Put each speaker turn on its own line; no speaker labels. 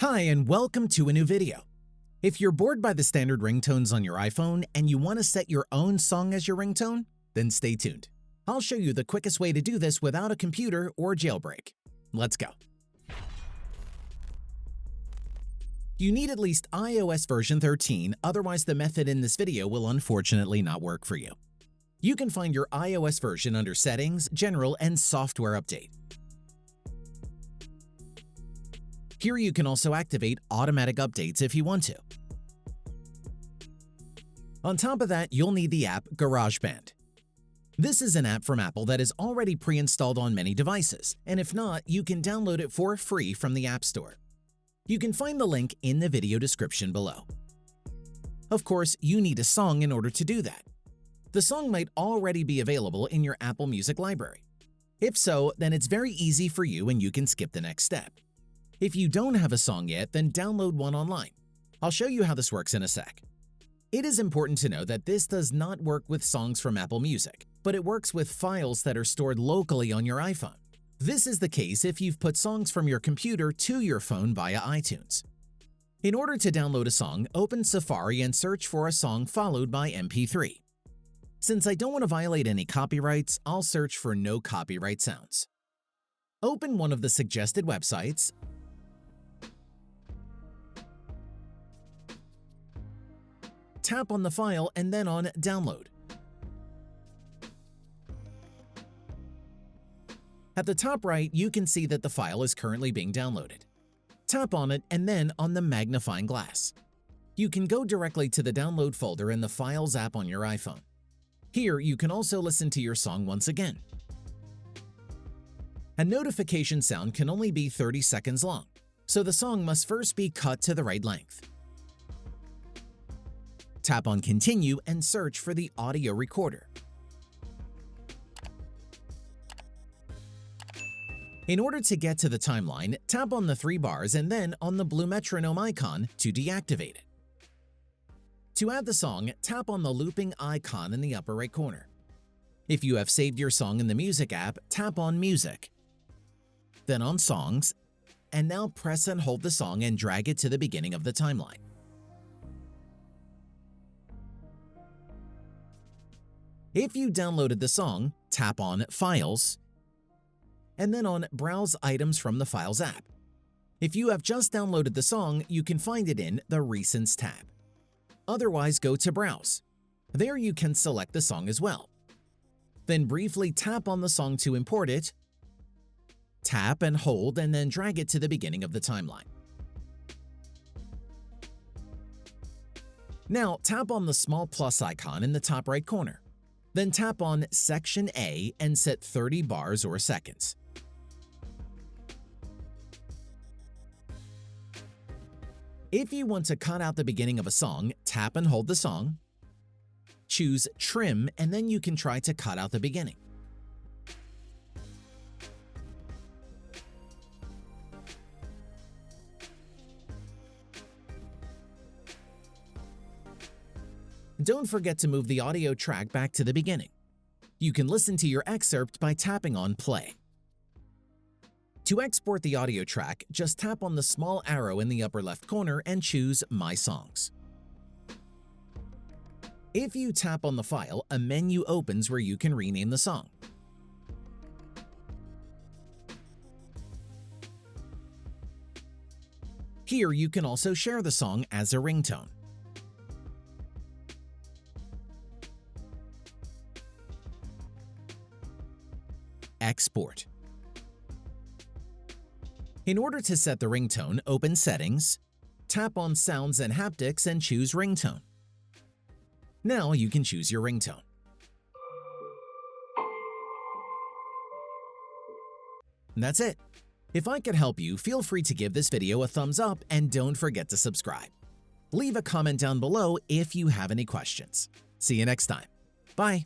Hi and welcome to a new video. If you're bored by the standard ringtones on your iPhone and you want to set your own song as your ringtone, then stay tuned. I'll show you the quickest way to do this without a computer or jailbreak. Let's go. You need at least iOS version 13, otherwise the method in this video will unfortunately not work for you. You can find your iOS version under Settings, General, and Software Update. Here you can also activate automatic updates if you want to. On top of that, you'll need the app GarageBand. This is an app from Apple that is already pre-installed on many devices, and if not, you can download it for free from the App Store. You can find the link in the video description below. Of course, you need a song in order to do that. The song might already be available in your Apple Music library. If so, then it's very easy for you and you can skip the next step. If you don't have a song yet, then download one online. I'll show you how this works in a sec. It is important to know that this does not work with songs from Apple Music, but it works with files that are stored locally on your iPhone. This is the case if you've put songs from your computer to your phone via iTunes. In order to download a song, open Safari and search for a song followed by MP3. Since I don't want to violate any copyrights, I'll search for no copyright sounds. Open one of the suggested websites, tap on the file and then on Download. At the top right, you can see that the file is currently being downloaded. Tap on it and then on the magnifying glass. You can go directly to the download folder in the Files app on your iPhone. Here, you can also listen to your song once again. A notification sound can only be 30 seconds long, so the song must first be cut to the right length. Tap on Continue and search for the audio recorder. In order to get to the timeline, tap on the three bars and then on the blue metronome icon to deactivate it. To add the song, tap on the looping icon in the upper right corner. If you have saved your song in the Music app, tap on Music, then on Songs, and now press and hold the song and drag it to the beginning of the timeline. If you downloaded the song, tap on Files, and then on Browse Items from the Files app. If you have just downloaded the song, you can find it in the Recents tab. Otherwise, go to Browse. There you can select the song as well. Then briefly tap on the song to import it, tap and hold, and then drag it to the beginning of the timeline. Now tap on the small plus icon in the top right corner. Then tap on Section A and set 30 bars or seconds. If you want to cut out the beginning of a song, tap and hold the song, choose Trim, and then you can try to cut out the beginning. Don't forget to move the audio track back to the beginning. You can listen to your excerpt by tapping on Play. To export the audio track, just tap on the small arrow in the upper left corner and choose My Songs. If you tap on the file, a menu opens where you can rename the song. Here you can also share the song as a ringtone. Export. In order to set the ringtone, open Settings, tap on Sounds and Haptics and choose Ringtone. Now you can choose your ringtone. That's it. If I could help you, feel free to give this video a thumbs up and don't forget to subscribe. Leave a comment down below if you have any questions. See you next time. Bye.